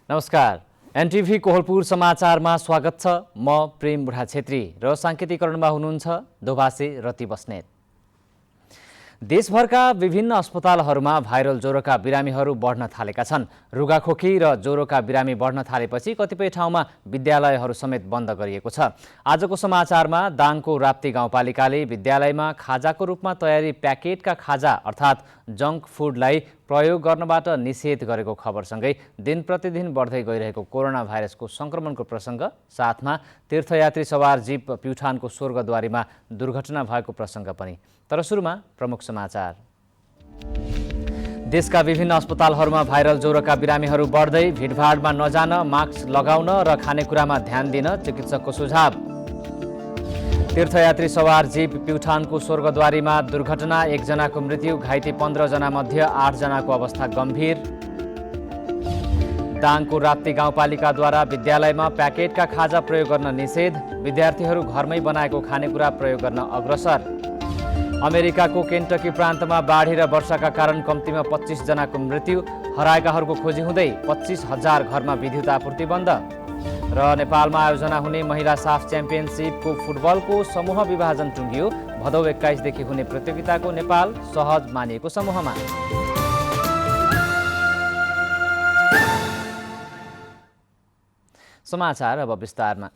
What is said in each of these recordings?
नमस्कार, एनटिभी कोहलपुर समाचारमा स्वागत छ। म प्रेम बुढा छेत्री र साङ्केतिकरणमा हुनुहुन्छ दोभाषी रति बस्नेत। देशभरका विभिन्न अस्पतालहरूमा भाइरल ज्वरोका बिरामीहरू बढ्न थालेका छन्। रुगाखोकी र ज्वरोका बिरामी बढ्न थालेपछि कतिपय ठाउँमा विद्यालयहरू समेत बन्द गरिएको छ। आजको समाचारमा दाङको राप्ती गाउँपालिकाले विद्यालयमा खाजाको रूपमा तयारी प्याकेटका खाजा अर्थात् जङ्क फुडलाई प्रयोग गर्नबाट निषेध गरेको खबरसँगै दिन प्रतिदिन बढ्दै गइरहेको कोरोना भाइरसको संक्रमणको प्रसङ्ग, साथमा तीर्थयात्री सवार जीप प्युठानको स्वर्गद्वारीमा दुर्घटना भएको प्रसङ्ग पनि। तर सुरुमा प्रमुख समाचार। देशका विभिन्न अस्पतालहरूमा भाइरल ज्वरोका बिरामीहरू बढ्दै, भिडभाडमा नजान, मास्क लगाउन र खानेकुरामा ध्यान दिन चिकित्सकको सुझाव। तीर्थयात्री सवार जीप प्युठानको स्वर्गद्वारीमा दुर्घटना, 1 जनाको मृत्यु, घाइते 15 जना मध्ये 8 जनाको अवस्था गम्भीर। दाङको राप्ती गाउँपालिकाद्वारा विद्यालयमा प्याकेटका खाजा प्रयोग गर्न निषेध, विद्यार्थीहरू घरमै बनाएको खानेकुरा प्रयोग गर्न अग्रसर। अमेरिकाको केन्टकी प्रान्तमा बाढी र वर्षाका कारण कम्तीमा 25 जनाको मृत्यु, हराएकाहरूको खोजी हुँदै 25,000 घरमा विद्युत आपूर्ति बन्द। र नेपालमा आयोजना हुने महिला साफ च्याम्पियनसिपको फुटबलको समूह विभाजन टुङ्गियो, भदौ 21 देखि हुने प्रतियोगिताको नेपाल सहज मानिएको समूहमा। समाचार अब विस्तारमा।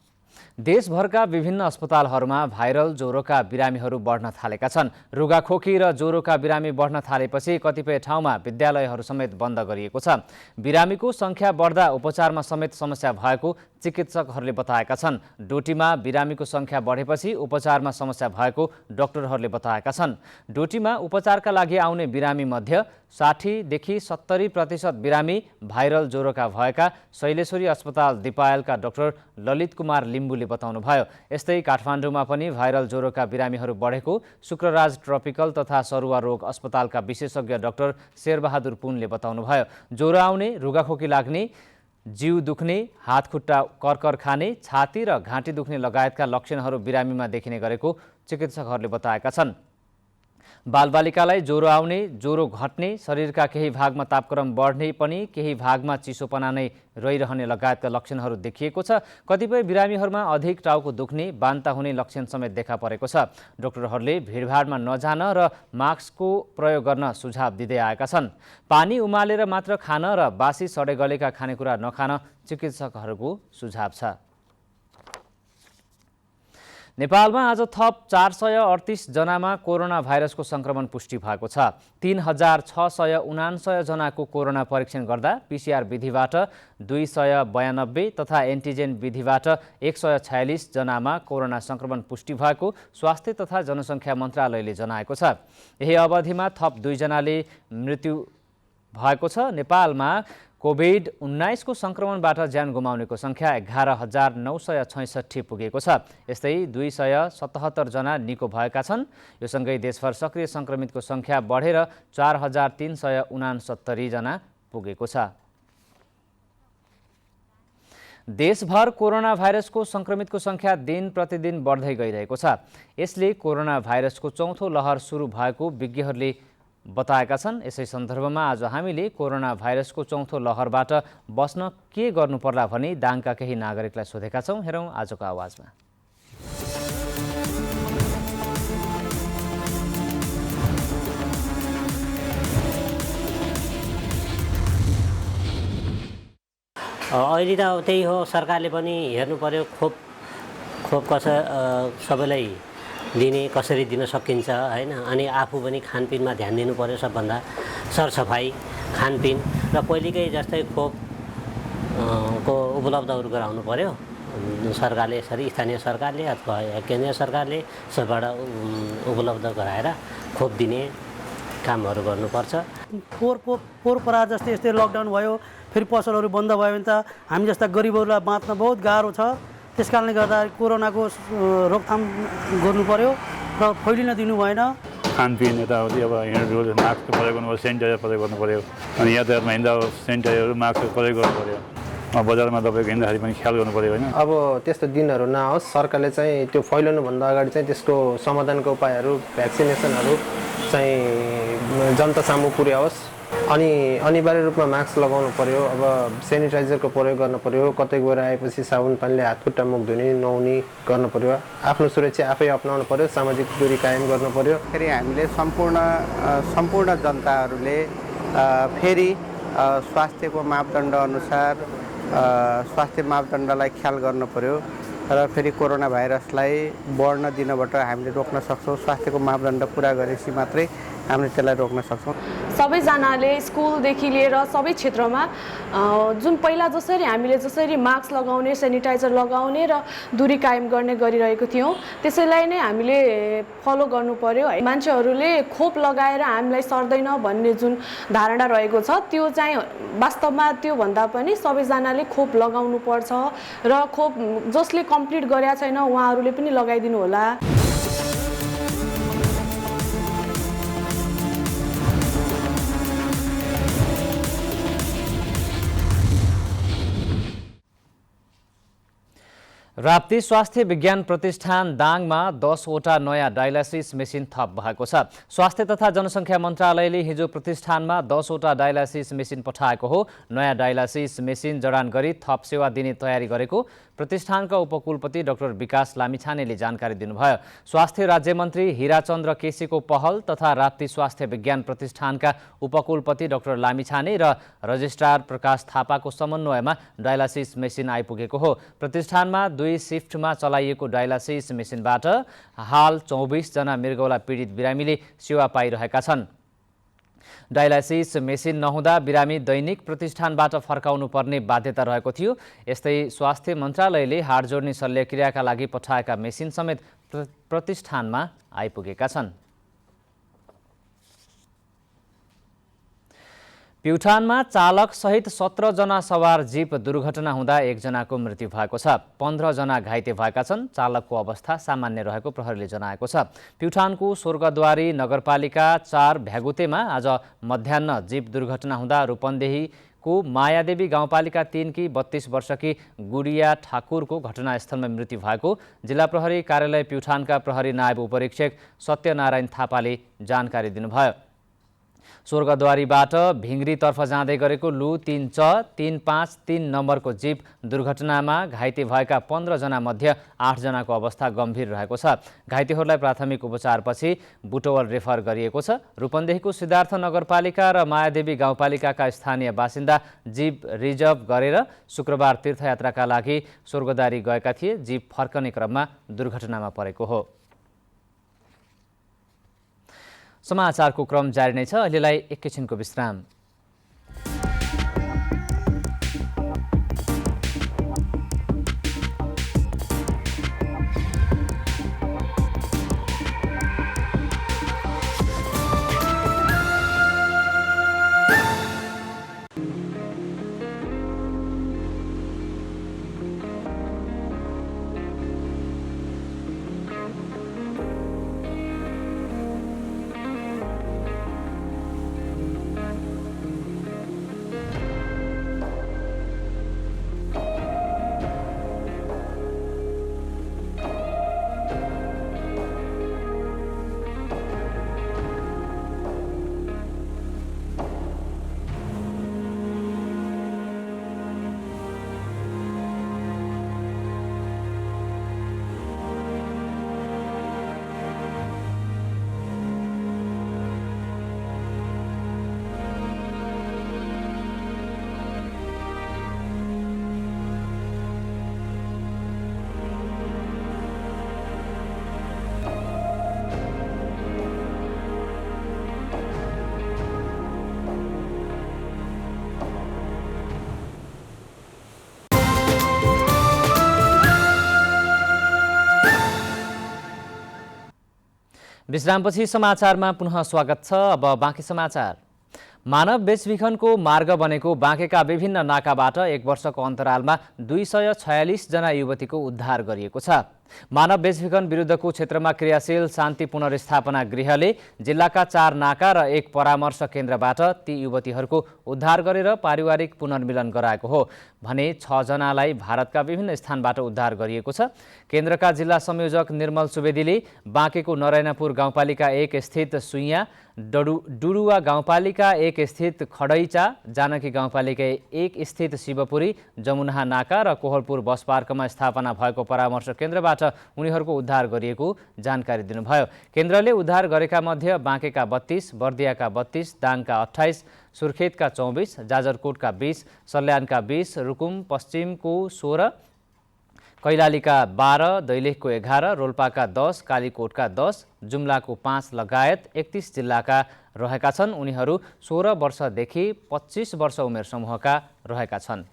देशभरका विभिन्न अस्पतालहरूमा भाइरल ज्वरोका बिरामीहरू बढ्न थालेका छन्। रुगाखोकी र ज्वरोका बिरामी बढ्न थालेपछि कतिपय ठाउँमा विद्यालयहरू समेत बन्द गरिएको छ। बिरामीको संख्या बढ्दा उपचारमा समेत समस्या भएको चिकित्सकहरूले बताएका छन्। डोटीमा बिरामीको संख्या बढेपछि उपचारमा समस्या भएको डाक्टरहरूले बताएका छन्। डोटीमा उपचारका लागि आउने बिरामी मध्ये 60 देखि 70% बिरामी भाइरल ज्वरोका भएका शैलेश्वरी अस्पताल दिपायलका डाक्टर ललित कुमार लिम्बुले बताउनुभयो। यस्तै काठमाडौँमा पनि भाइरल ज्वरोका बिरामीहरू बढेको शुक्रराज ट्रपिकल तथा सरुवा रोग अस्पतालका विशेषज्ञ डाक्टर शेरबहादुर पुनले बताउनुभयो। ज्वरो आउने, रुगाखोकी लाग्ने, जिउ दुख्ने, हातखुट्टा कर्कर खाने, छाती र घाँटी दुख्ने लगायतका लक्षणहरू बिरामीमा देखिने गरेको चिकित्सकहरूले बताएका छन्। बालबालिकालाई ज्वरो आउने, ज्वरो घट्ने, शरीरका केही भागमा तापक्रम बढ्ने पनि केही भागमा चिसोपना नै रहिरहने लगायतका लक्षणहरू देखिएको छ। कतिपय बिरामीहरूमा अधिक टाउको दुख्ने, बान्ता हुने लक्षण समेत देखा परेको छ। डाक्टरहरूले भिडभाडमा नजान र मास्कको प्रयोग गर्न सुझाव दिँदै आएका छन्। पानी उमालेर मात्र खान र बासी सडे गलेका खानेकुरा नखान चिकित्सकहरूको सुझाव छ। नेपालमा आज थप 438 जनामा कोरोना भाइरसको संक्रमण पुष्टि भएको छ। 3649 जनाको कोरोना परीक्षण गर्दा पीसीआर विधिबाट 292 तथा एन्टिजेन विधिबाट 146 जनामा कोरोना संक्रमण पुष्टि भएको स्वास्थ्य तथा जनसङ्ख्या मन्त्रालयले जनाएको छ। यही अवधिमा थप 2 जनाले मृत्यु भएको छ। नेपालमा कोभिड-19 को संक्रमणबाट ज्यान गुमाउनेको संख्या 11,966 पुगेको छ। यस्तै 277 जना निको भएका छन्। यो सँगै देशभर सक्रिय संक्रमितको संख्या बढेर 4,369 जना पुगेको छ। देशभर कोरोना भाइरसको संक्रमितको संख्या दिन प्रतिदिन बढ्दै गइरहेको छ। यसले कोरोना भाइरसको चौथो लहर सुरु भएको विज्ञहरूले बताएका छन्। यसै सन्दर्भमा आज हामीले कोरोना भाइरसको चौथो लहरबाट बस्न के गर्नुपर्ला भनी दाङका केही नागरिकलाई सोधेका छौँ। हेरौँ आजको आवाजमा। अहिले त त्यही हो, सरकारले पनि हेर्नु पर्यो खोप सबैलाई दिने कसरी दिन सकिन्छ हैन। अनि आफू पनि खानपिनमा ध्यान दिनु पर्यो। सबभन्दा सरसफाइ, खानपिन र पहिलेकै जस्तै खोप को उपलब्धहरू गराउनु पर्यो। सरकारले यसरी स्थानीय सरकारले अथवा केन्द्रीय सरकारले सबैबाट उपलब्ध गराएर खोप दिने कामहरू गर्नुपर्छ। पोहोर परार जस्तै यस्तै लकडाउन भयो, फेरि पसलहरू बन्द भयो भने त हामी जस्ता गरिबहरूलाई बाँच्न बहुत गाह्रो छ। त्यस कारणले गर्दा कोरोनाको रोकथाम गर्नु पर्यो र फैलिन दिनु भएन। खानपिन यताउति अब हिँड्नु मास्क प्रयोग गर्नु पर्यो, सेनिटाइजर प्रयोग गर्नु पर्यो। अनि यातायातमा हिँड्दा सेनिटाइजर मास्क प्रयोग गर्नु पर्यो। बजारमा तपाईँको हिँड्दाखेरि पनि ख्याल गर्नु पर्यो होइन। अब त्यस्तो दिनहरू नआओस्। सरकारले चाहिँ त्यो फैलनुभन्दा अगाडि चाहिँ त्यसको समाधानको उपायहरू, भ्याक्सिनेसनहरू चाहिँ जनता सामु पुर्याओस्। अनि अनिवार्य रूपमा मास्क लगाउनु पर्यो। अब सेनिटाइजरको प्रयोग गर्न पर्यो। कतै गएर आएपछि साबुन पानीले हात खुट्टा मुख धुने नुहाउने गर्न पर्यो। आफ्नो सुरक्षा आफै अपनाउनु पर्यो। सामाजिक दूरी कायम गर्नु पर्यो। फेरि हामीले सम्पूर्ण जनताहरूले फेरि स्वास्थ्यको मापदण्ड अनुसार स्वास्थ्य मापदण्डलाई ख्याल गर्नु पर्यो र फेरि कोरोना भाइरसलाई बढ्न दिनबाट हामीले रोक्न सक्छौँ। स्वास्थ्यको मापदण्ड पुरा गरेपछि मात्रै हामीले त्यसलाई रोक्न सक्छौँ। सबैजनाले स्कुलदेखि लिएर सबै क्षेत्रमा जुन पहिला जसरी मास्क लगाउने, सेनिटाइजर लगाउने र दूरी कायम गर्ने गरिरहेको थियौँ, त्यसैलाई नै हामीले फलो गर्नु पर्यो है। मान्छेहरूले खोप लगाएर हामीलाई सर्दैन भन्ने जुन धारणा रहेको छ, त्यो चाहिँ वास्तवमा त्योभन्दा पनि सबैजनाले खोप लगाउनु पर्छ र खोप जसले कम्प्लिट गरेका छैन उहाँहरूले पनि लगाइदिनु होला। राप्ती स्वास्थ्य विज्ञान प्रतिष्ठान दाङमा 10 वटा नयाँ डायलासिस मेसिन थप भएको छ। स्वास्थ्य तथा जनसङ्ख्या मन्त्रालयले हिजो प्रतिष्ठानमा 10 वटा डायलासिस मेसिन पठाएको हो। नयाँ डायलासिस मेसिन जडान गरी थप सेवा दिने तयारी गरेको प्रतिष्ठानका उपकुलपति डाक्टर विकास लामिछानेले जानकारी दिनुभयो। स्वास्थ्य राज्यमन्त्री हिराचन्द्र केसीको पहल तथा राप्ती स्वास्थ्य विज्ञान प्रतिष्ठानका उपकुलपति डाक्टर लामिछाने र रजिस्ट्रार प्रकाश थापाको समन्वयमा डायलासिस मेसिन आइपुगेको हो। प्रतिष्ठानमा 2 शिफ्टमा चलाइएको डायलासिस मेसिनबाट हाल 24 जना मृगौला पीडित बिरामीले सेवा पाइरहेका छन्। डायलासिस मेसिन नहुँदा बिरामी दैनिक प्रतिष्ठानबाट फर्काउनु पर्ने बाध्यता रहेको थियो। यस्तै स्वास्थ्य मन्त्रालयले हाड जोड्ने शल्यक्रियाका लागि पठाएका मेसिन समेत प्रतिष्ठानमा आइपुगेका छन्। प्युठानमा चालक सहित 17 जना सवार जीप दुर्घटना हुँदा 1 जनाको मृत्यु भएको छ। 15 जना घाइते भएका छन्। चालकको अवस्था सामान्य रहेको प्रहरीले जनाएको छ। प्युठानको स्वर्गद्वारी नगरपालिका 4 भ्यागुतेमा आज मध्याह्न जीप दुर्घटना हुँदा रूपन्देहीको मायादेवी गाउँपालिका 3 की 32 वर्षकी गुडिया ठाकुरको घटनास्थलमा मृत्यु भएको जिल्ला प्रहरी कार्यालय प्युठानका प्रहरी नायब उपरीक्षक सत्यनारायण थापाले जानकारी दिनुभयो। स्वर्गद्वारीबाट भिङ्ग्रीतर्फ जाँदै गरेको लु 3C353 नम्बरको जीप दुर्घटनामा घाइते भएका 15 जना मध्ये 8 जनाको अवस्था गम्भीर रहेको छ। घाइतेहरूलाई प्राथमिक उपचारपछि बुटवल रेफर गरिएको छ। रूपन्देहीको सिद्धार्थ नगरपालिका र मायादेवी गाउँपालिकाका स्थानीय बासिन्दा जीप रिजर्भ गरेर शुक्रबार तीर्थयात्राका लागि स्वर्गद्वारी गएका थिए। जीप फर्कने क्रममा दुर्घटनामा परेको हो। समाचारको क्रम जारी नै छ। अहिलेलाई एकैछिनको विश्राम। विश्रामपछि समाचारमा पुनः स्वागत छ। अब बाँकी समाचार। मानव बेचबिखनको मार्ग बनेको बाँकेका विभिन्न नाकाबाट 1 वर्षको अन्तरालमा 246 जना युवतीको उद्धार गरिएको छ। मानव बेचबिखन विरुद्धको क्षेत्रमा क्रियाशील शान्ति पुनर्स्थापना गृहले जिल्लाका 4 नाका र 1 परामर्श केन्द्रबाट ती युवतीहरूको उद्धार गरेर पारिवारिक पुनर्मिलन गराएको हो भने 6 जनालाई भारतका विभिन्न स्थानबाट उद्धार गरिएको छ। केन्द्रका जिल्ला संयोजक निर्मल सुवेदीले बाँकेको नरायणपुर गाउँपालिका 1 स्थित सुइया, डुडुवा गाउँपालिका 1 स्थित खडैचा, जानकी गाउँपालिका 1 स्थित शिवपुरी, जमुना नाका र कोहलपुर बस पार्कमा स्थापना भएको परामर्श केन्द्रबाट उनीहरूको उद्धार गरिएको जानकारी दिनुभयो। केन्द्रले उद्धार गरेका मध्ये बाँकेका 32, बर्दियाका 32, दाङका 28, सुर्खेतका 24, जाजरकोटका 20, सल्यानका 20, रुकुम पश्चिमको 16, कैलालीका 12, दैलेखको 11, रोल्पाका 10, कालीकोटका 10, जुम्लाको 5 लगायत 31 जिल्लाका रहेका छन्। उनीहरू 16 वर्षदेखि 25 वर्ष उमेर समूहका रहेका छन्।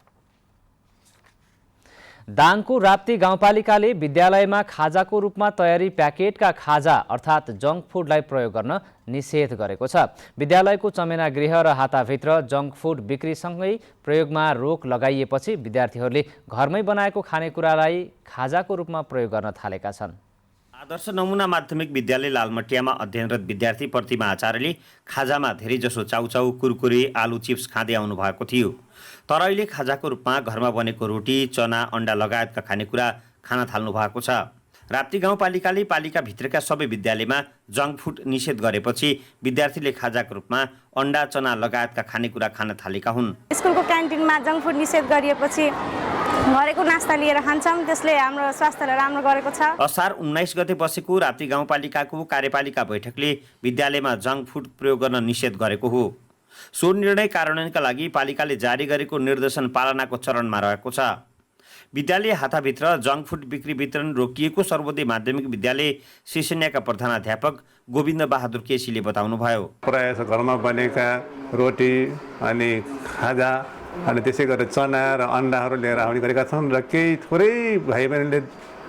दाङको राप्ती गाउँपालिकाले विद्यालयमा खाजाको रूपमा तयारी प्याकेटका खाजा अर्थात् जङ्क फुडलाई प्रयोग गर्न निषेध गरेको छ। विद्यालयको चमेना गृह र हाताभित्र जङ्क फुड बिक्रीसँगै प्रयोगमा रोक लगाइएपछि विद्यार्थीहरूले घरमै बनाएको खानेकुरालाई खाजाको रूपमा प्रयोग गर्न थालेका छन्। आदर्श नमुना माध्यमिक विद्यालय लालमटियामा अध्ययनरत विद्यार्थी प्रतिमा आचार्यले खाजामा धेरैजसो चाउचाउ, कुरकुरे, आलु चिप्स खाँदै आउनु भएको थियो। तर अहिले खाजाको रूपमा घरमा बनेको रोटी, चना, अन्डा लगायतका खानेकुरा खान थाल्नु भएको छ। राप्ती गाउँपालिकाले पालिकाभित्रका सबै विद्यालयमा जङ्क फुड निषेध गरेपछि विद्यार्थीले खाजाको रूपमा अन्डा, चना लगायतका खानेकुरा खान थालेका हुन्। स्कुलको क्यान्टिनमा जङ्क फुड निषेध गरिएपछि घरेको नास्ता लिएर खान्छौँ, त्यसले हाम्रो स्वास्थ्यलाई राम्रो गरेको छ। असार 19 गते बसेको राप्ती गाउँपालिकाको कार्यपालिका बैठकले विद्यालयमा जङ्क फुड प्रयोग गर्न निषेध गरेको हो। सो निर्णय कार्यान्वयनका लागि पालिकाले जारी गरेको निर्देशन पालनाको चरणमा रहेको छ। विद्यालय हाताभित्र जङ्क फुड बिक्री वितरण रोकिएको सर्वोदय माध्यमिक विद्यालय सिसनियाका प्रधानाध्यापक गोविन्द बहादुर केसीले बताउनुभयो। प्रायः घरमा बनेका रोटी अनि खाजा अनि त्यसै गरेर चना र अन्डाहरू लिएर आउने गरेका छन् र केही थोरै भाइ बहिनीले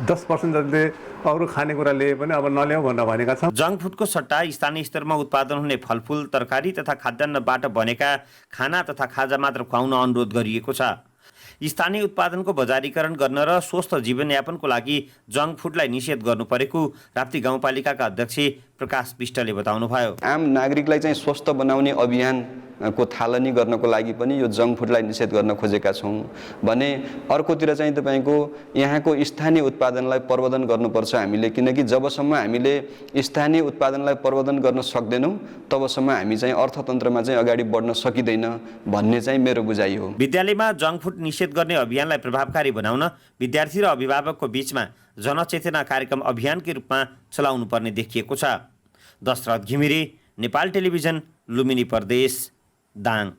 10% जतिले अरू खानेकुरा लिए पनि अब नल्याऊ भनेर भनेका छन्। जङ्क फुडको सट्टा स्थानीय स्तरमा उत्पादन हुने फलफुल, तरकारी तथा खाद्यान्नबाट बनेका खाना तथा खाजा मात्र खुवाउन अनुरोध गरिएको छ। स्थानीय उत्पादनको बजारीकरण गर्न र स्वस्थ जीवनयापनको लागि जङ्क फुडलाई निषेध गर्नु परेको राप्ती गाउँपालिकाका अध्यक्ष प्रकाश विष्टले बताउनुभयो। आम नागरिकलाई चाहिँ स्वस्थ बनाउने अभियानको थालनी गर्नको लागि पनि यो जङ्क फुडलाई निषेध गर्न खोजेका छौँ भने अर्कोतिर चाहिँ तपाईँको यहाँको स्थानीय उत्पादनलाई प्रवर्धन गर्नुपर्छ हामीले, किनकि जबसम्म हामीले स्थानीय उत्पादनलाई प्रवर्धन गर्न सक्दैनौँ तबसम्म हामी चाहिँ अर्थतन्त्रमा चाहिँ अगाडि बढ्न सकिँदैन भन्ने चाहिँ मेरो बुझाइ हो। विद्यालयमा जङ्क फुड निषेध गर्ने अभियानलाई प्रभावकारी बनाउन विद्यार्थी र अभिभावकको बीचमा जनचेतना कार्यक्रम अभियानकै रूपमा चलाउनु पर्ने देखिएको छ। दशरथ घिमिरे, नेपाल टेलिभिजन, लुम्बिनी प्रदेश, दाङ।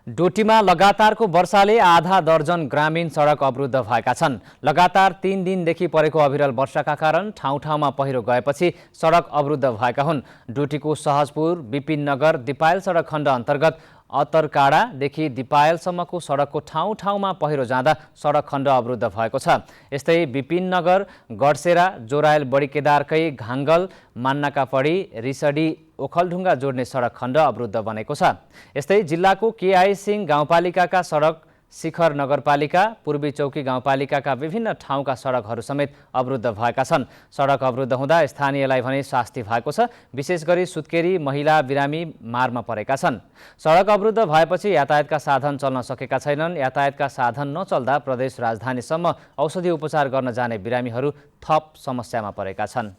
डोटीमा लगातारको वर्षाले आधा दर्जन ग्रामीण सडक अवरुद्ध भएका छन्। लगातार 3 दिनदेखि परेको अविरल वर्षाका कारण ठाउँ ठाउँमा पहिरो गएपछि सडक अवरुद्ध भएका हुन्। डोटीको सहजपुर, विपिन नगर, दिपायल सडक खण्ड अन्तर्गत अतरकाडादेखि दिपायलसम्मको सडकको ठाउँ ठाउँमा पहिरो जाँदा सडक खण्ड अवरुद्ध भएको छ। यस्तै विपिन नगर, गडसेरा, जोरायल बडीकेदारकै घाङ्गल, मान्नाकापडी, रिसडी, ओखलढुङ्गा जोड्ने सडक खण्ड अवरुद्ध बनेको छ। यस्तै जिल्लाको केआई सिंह गाउँपालिकाका सडक, शिखर नगरपालिका, पूर्वी चौकी गाउँपालिकाका विभिन्न ठाउँका सडकहरू समेत अवरुद्ध भएका छन्। सडक अवरुद्ध हुँदा स्थानीयलाई भने शास्ति भएको छ। विशेष गरी सुत्केरी महिला बिरामी मारमा परेका छन्। सडक अवरुद्ध भएपछि यातायातका साधन चल्न सकेका छैनन्। यातायातका साधन नचल्दा प्रदेश राजधानीसम्म औषधि उपचार गर्न जाने बिरामीहरू थप समस्यामा परेका छन्।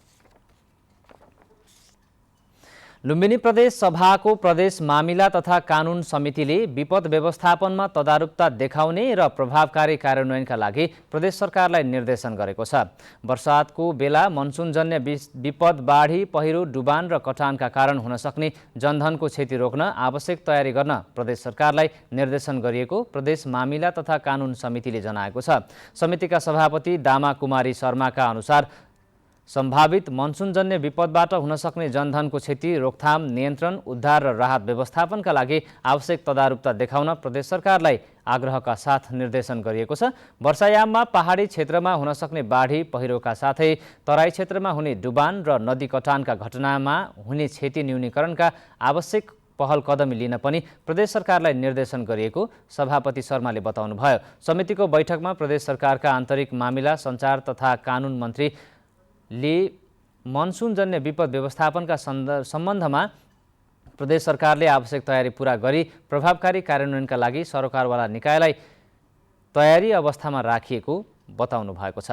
लुम्बिनी प्रदेश सभाको प्रदेश मामिला तथा कानुन समितिले विपद व्यवस्थापनमा तदारुकता देखाउने र प्रभावकारी कार्यान्वयनका लागि प्रदेश सरकारलाई निर्देशन गरेको छ। वर्षातको बेला मनसुनजन्य विपद, बाढी, पहिरो, डुबान र कटानका कारण हुन सक्ने जनधनको क्षति रोक्न आवश्यक तयारी गर्न प्रदेश सरकारलाई निर्देशन गरिएको प्रदेश मामिला तथा कानुन समितिले जनाएको छ। समितिका सभापति दामा कुमारी शर्माका अनुसार सम्भावित मनसुनजन्य विपदबाट हुन सक्ने जनधनको क्षति रोकथाम, नियन्त्रण, उद्धार र राहत व्यवस्थापनका लागि आवश्यक तदारुकता देखाउन प्रदेश सरकारलाई आग्रहका साथ निर्देशन गरिएको छ। वर्षायाममा पहाडी क्षेत्रमा हुन सक्ने बाढी, पहिरोका साथै तराई क्षेत्रमा हुने डुबान र नदी कटानका घटनामा हुने क्षति न्यूनीकरणका आवश्यक पहल कदमी लिन पनि प्रदेश सरकारलाई निर्देशन गरिएको सभापति शर्माले बताउनुभयो। समितिको बैठकमा प्रदेश सरकारका आन्तरिक मामिला, सञ्चार तथा कानुन मन्त्रीले मनसुनजन्य विपद व्यवस्थापनका सम्बन्धमा प्रदेश सरकारले आवश्यक तयारी पूरा गरी प्रभावकारी कार्यान्वयनका लागि सरकारवाला निकायलाई तयारी अवस्थामा राखिएको बताउनु भएको छ।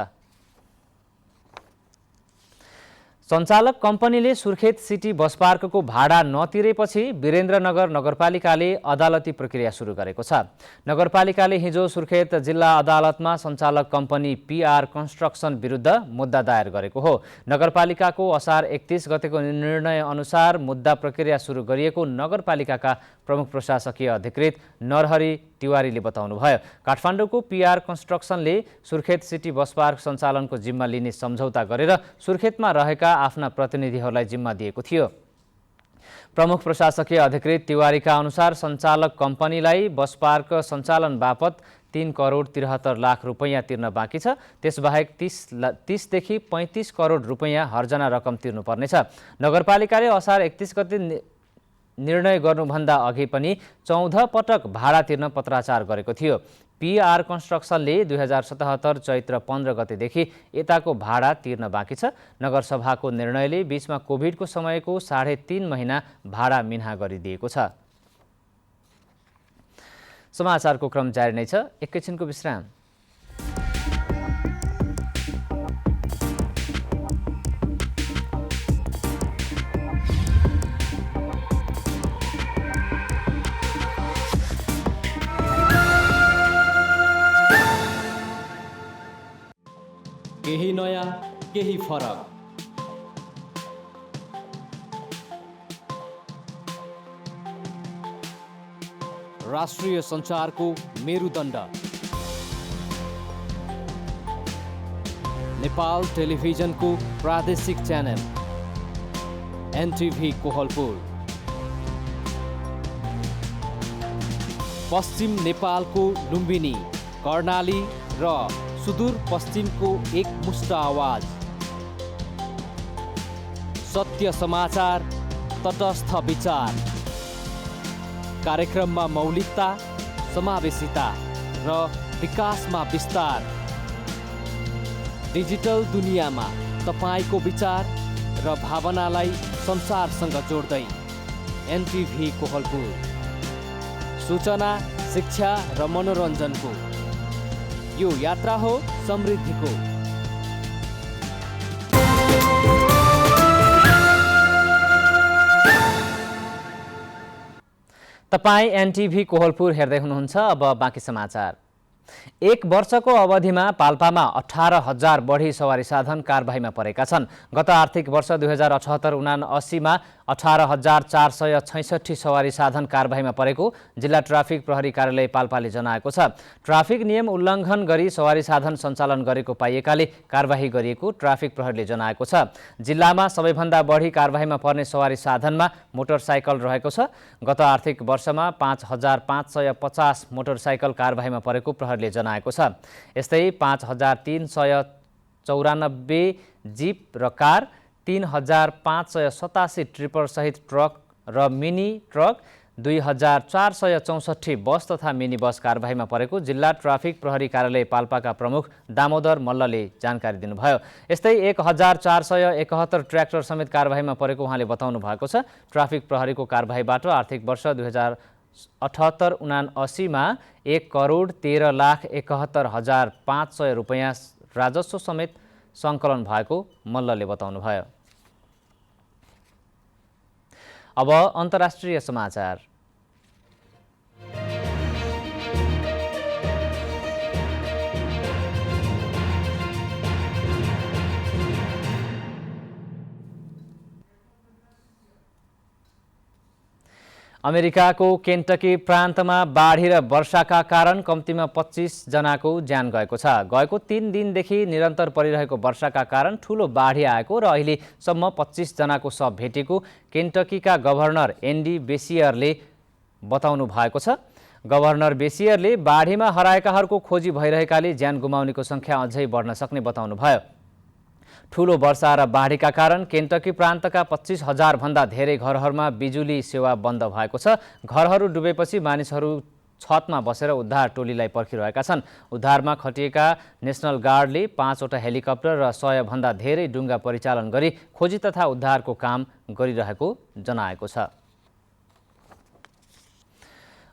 सञ्चालक कम्पनीले सुर्खेत सिटी बस पार्कको भाडा नतिरेपछि वीरेन्द्रनगर नगरपालिकाले अदालती प्रक्रिया सुरु गरेको छ। नगरपालिकाले हिजो सुर्खेत जिल्ला अदालतमा सञ्चालक कम्पनी पीआर कन्स्ट्रक्सन विरुद्ध मुद्दा दायर गरेको हो। नगरपालिकाको असार 31 गतेको निर्णय अनुसार मुद्दा प्रक्रिया सुरु गरिएको नगरपालिकाका प्रमुख प्रशासकीय अधिकृत नरहरी तिवारीले बताउनुभयो। काठमाडौँको पीआर कन्स्ट्रक्सनले सुर्खेत सिटी बस पार्क सञ्चालनको जिम्मा लिने सम्झौता गरेर सुर्खेतमा रहेका आफ्ना प्रतिनिधिहरूलाई जिम्मा दिएको थियो। प्रमुख प्रशासकीय अधिकृत तिवारीका अनुसार सञ्चालक कम्पनीलाई बस पार्क सञ्चालन बापत 3 करोड 73 लाख रुपैयाँ तिर्न बाँकी छ। त्यसबाहेक 30 देखि 35 करोड रुपैयाँ हर्जना रकम तिर्नुपर्नेछ। नगरपालिकाले असार 31 गते निर्णय गर्नुभन्दा अघि पनि 14 पटक भाडा तिर्न पत्राचार गरेको थियो। पीआर कन्स्ट्रक्सनले 2077 चैत्र 15 गतेदेखि यताको भाडा तिर्न बाँकी छ। नगरसभाको निर्णयले बीचमा कोभिडको समयको 3.5 महिना भाडा मिन्हा गरिदिएको छ। समाचारको क्रम जारी नै छ, एकैछिनको विश्राम। केही नयाँ, केही फरक। राष्ट्रिय सञ्चारको मेरुदण्ड नेपाल टेलिभिजनको प्रादेशिक च्यानल एनटिभी कोहलपुर, पश्चिम नेपालको लुम्बिनी, कर्णाली र सुदूर पश्चिमको एकमुष्ट आवाज, सत्य समाचार, तटस्थ विचार, कार्यक्रममा मौलिकता, समावेशिता र विकासमा विस्तार। डिजिटल दुनियाँमा तपाईको विचार र भावनालाई संसारसँग जोड्दै एनटिभी कोहलपुर, सूचना, शिक्षा र मनोरञ्जनको यो यात्रा हो समृद्धिको। तपाईं एनटिभी कोहलपुर हेर्दै हुनुहुन्छ। अब बाँकी समाचार। 1 वर्षको अवधिमा पाल्पामा 18,000 बढी सवारी साधन कारबाहीमा परेका छन्। गत आर्थिक वर्ष 2078-79 मा 18,466 सवारी साधन कारबाहीमा परेको जिल्ला ट्राफिक प्रहरी कार्यालय पाल्पाले जनाएको छ। ट्राफिक नियम उल्लङ्घन गरी सवारी साधन सञ्चालन गरेको पाइएकाले कारबाही गरिएको ट्राफिक प्रहरीले जनाएको छ। जिल्लामा सबैभन्दा बढी कारबाहीमा पर्ने सवारी साधनमा मोटरसाइकल रहेको छ। गत आर्थिक वर्षमा 5,550 मोटरसाइकल कारबाहीमा परेको प्रहरीले जनाएको छ। यस्तै 5,394 जीप र कार, 3,587 ट्रिपर सहित ट्रक र मिनी ट्रक, 2,464 बस तथा मिनी बस कारबाहीमा परेको जिल्ला ट्राफिक प्रहरी कार्यालय पाल्पाका प्रमुख दामोदर मल्लले जानकारी दिनुभयो। यस्तै 1,471 ट्र्याक्टर समेत कारबाहीमा परेको उहाँले बताउनु भएको छ। ट्राफिक प्रहरीको कारबाहीबाट आर्थिक वर्ष 2078-79 मा 1,13,71,500 रुपैयाँ राजस्व समेत सङ्कलन भएको मल्लले बताउनुभयो। अब अन्तर्राष्ट्रिय समाचार। अमेरिकाको केन्टकी प्रान्तमा बाढी र वर्षाका कारण कम्तीमा 25 जनाको ज्यान गएको छ। गएको 3 दिनदेखि निरन्तर परिरहेको वर्षाका कारण ठूलो बाढी आएको र अहिलेसम्म 25 जनाको शव भेटेको केन्टकीका गभर्नर एन्डी बेसियरले बताउनु भएको छ। गभर्नर बेसियरले बाढीमा हराएकाहरूको खोजी भइरहेकाले ज्यान गुमाउनेको संख्या अझै बढ्न सक्ने बताउनुभयो। ठूलो वर्षा र बाढीका कारण केन्टकी प्रान्तका 25,000 भन्दा धेरै घरहरूमा बिजुली सेवा बन्द भएको छ। घरहरू डुबेपछि मानिसहरू छतमा बसेर उद्धार टोलीलाई पर्खिरहेका छन्। उद्धारमा खटिएका नेसनल गार्डले 5वटा हेलिकप्टर र 100 भन्दा धेरै डुङ्गा परिचालन गरी खोजी तथा उद्धारको काम गरिरहेको जनाएको छ।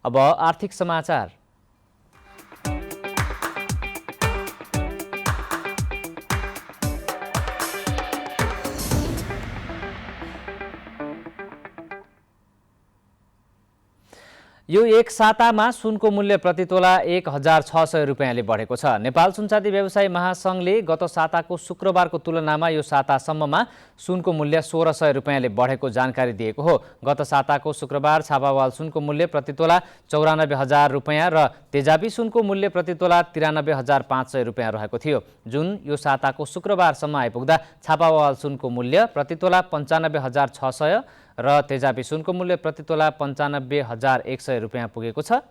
अब आर्थिक समाचार। यो एक सातामा सुनको मूल्य प्रति तोला 1,600 रुपियाँले बढेको छ। नेपाल सुनचाँदी व्यवसायी महासङ्घले गत साताको शुक्रबारको तुलनामा यो सातासम्ममा सुनको मूल्य 1,600 रुपियाँले बढेको जानकारी दिएको हो। गत साताको शुक्रबार छापावाल सुनको मूल्य प्रति तोला 94,000 रुपियाँ र तेजाबी सुनको मूल्य प्रति तोला 93,500 रुपियाँ रहेको थियो। जुन यो साताको शुक्रबारसम्म आइपुग्दा छापावाल सुनको मूल्य प्रति तोला 95,600 र तेजाबी सुनको मूल्य प्रति तोला 95,100 रुपियाँ पुगेको छ।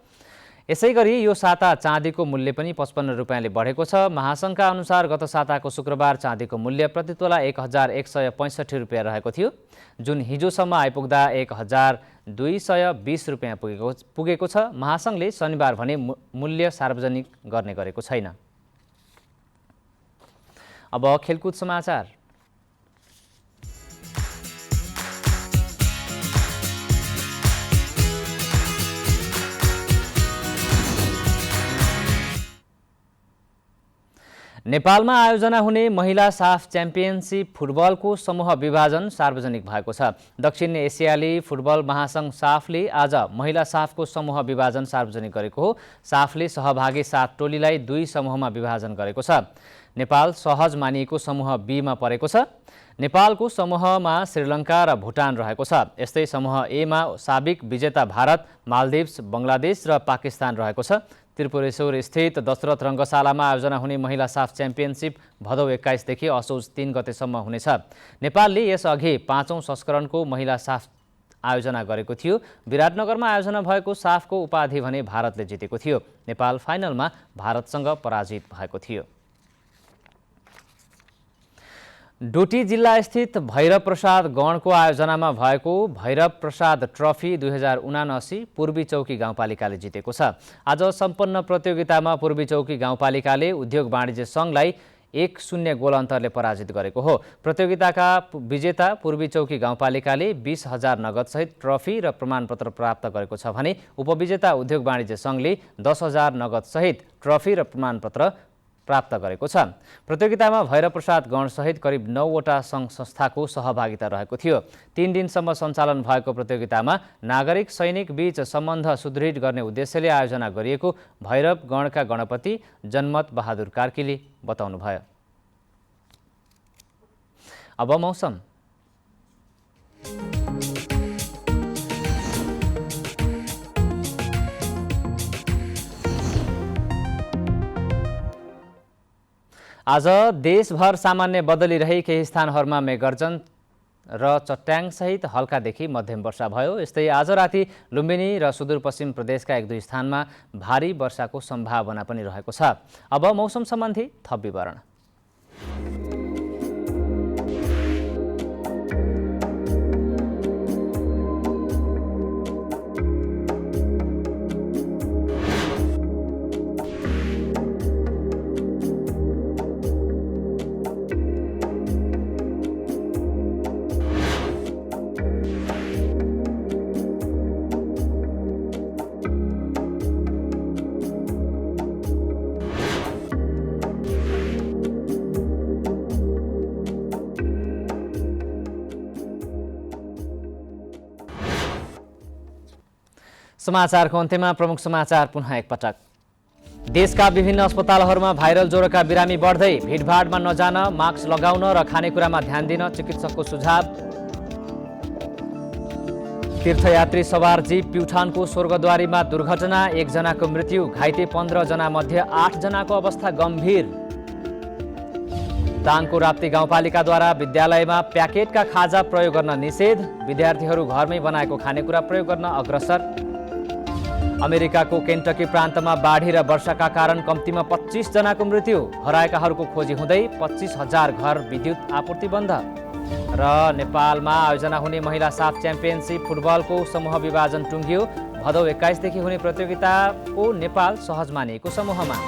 यसै गरी यो साता चाँदीको मूल्य पनि 55 रुपियाँले बढेको छ। महासङ्घका अनुसार गत साताको शुक्रबार चाँदीको मूल्य प्रति तोला 1,165 रुपियाँ रहेको थियो, जुन हिजोसम्म आइपुग्दा 1,220 रुपियाँ पुगेको छ। महासङ्घले शनिबार भने मूल्य सार्वजनिक गर्ने गरेको छैन। अब खेलकुद समाचार। नेपालमा आयोजना हुने महिला साफ च्याम्पियनसिप फुटबलको समूह विभाजन सार्वजनिक भएको छ। दक्षिण एसियाली फुटबल महासङ्घ साफले आज महिला साफको समूह विभाजन सार्वजनिक गरेको हो। साफले सहभागी 7 टोलीलाई 2 समूहमा विभाजन गरेको छ। नेपाल सहज मानिएको समूह बीमा परेको छ। नेपालको समूहमा श्रीलङ्का र भुटान रहेको छ। यस्तै समूह एमा साबिक विजेता भारत, मालदिभ्स, बङ्गलादेश र पाकिस्तान रहेको छ। त्रिपुरेश्वर स्थित दशरथ रङ्गशालामा आयोजना हुने महिला साफ च्याम्पियनसिप भदौ 21 देखि असोज 3 गतेसम्म हुनेछ। नेपालले यसअघि 5औं संस्करणको महिला साफ आयोजना गरेको थियो। विराटनगरमा आयोजना भएको साफको उपाधि भने भारतले जितेको थियो। नेपाल फाइनलमा भारतसँग पराजित भएको थियो। डोटी जिल्ला स्थित भैरव प्रसाद गणको आयोजनामा भएको भैरव प्रसाद ट्रफी 2079 पूर्वी चौकी गाउँपालिकाले जितेको छ। आज सम्पन्न प्रतियोगितामा पूर्वी चौकी गाउँपालिकाले उद्योग वाणिज्य सङ्घलाई 1-0 गोल अन्तरले पराजित गरेको हो। प्रतियोगिताका विजेता पूर्वी चौकी गाउँपालिकाले 20,000 नगदसहित ट्रफी र प्रमाणपत्र प्राप्त गरेको छ भने उपविजेता उद्योग वाणिज्य सङ्घले 10,000 नगदसहित ट्रफी र प्रमाणपत्र प्राप्त गरेको छ। प्रतियोगितामा भैरव प्रसाद गणसहित करिब 9वटा सङ्घ संस्थाको सहभागिता रहेको थियो। 3 दिनसम्म सञ्चालन भएको प्रतियोगितामा नागरिक सैनिक बीच सम्बन्ध सुदृढ गर्ने उद्देश्यले आयोजना गरिएको भैरव गणका गणपति जनमत बहादुर कार्कीले बताउनुभयो। अब मौसम। आज देशभर सामान्य बदली रही केही स्थानहरूमा मेघगर्जन र चट्याङसहित हल्कादेखि मध्यम वर्षा भयो। यस्तै आज राति लुम्बिनी र सुदूरपश्चिम प्रदेशका 1-2 स्थानमा भारी वर्षाको सम्भावना पनि रहेको छ। अब मौसम सम्बन्धी थप विवरण। समाचारको अन्त्यमा प्रमुख समाचार पुनः एकपटक। देशका विभिन्न अस्पतालहरूमा भाइरल ज्वरोका बिरामी बढ्दै, भिडभाडमा नजान, मास्क लगाउन र खानेकुरामा ध्यान दिन चिकित्सकको सुझाव। तीर्थयात्री सवार जीप प्युठानको स्वर्गद्वारीमा दुर्घटना, 1 जनाको मृत्यु, घाइते 15 जना मध्ये 8 जनाको अवस्था गम्भीर। दाङको राप्ती गाउँपालिकाद्वारा विद्यालयमा प्याकेटका खाजा प्रयोग गर्न निषेध, विद्यार्थीहरू घरमै बनाएको खानेकुरा प्रयोग गर्न अग्रसर। अमेरिकाको केन्टकी प्रान्तमा बाढी र वर्षाका कारण कम्तीमा 25 जनाको मृत्यु। हराएकाहरूको खोजी हुँदै 25,000 घर विद्युत आपूर्ति बन्द। र नेपालमा आयोजना हुने महिला साफ च्याम्पियनसिप फुटबलको समूह विभाजन टुङ्गियो। भदौ 21 देखि हुने प्रतियोगिताको नेपाल सहज मानिएको समूहमा।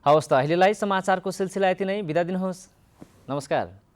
हवस् त अहिलेलाई समाचारको सिलसिला यति नै। बिदा दिनुहोस्। नमस्कार।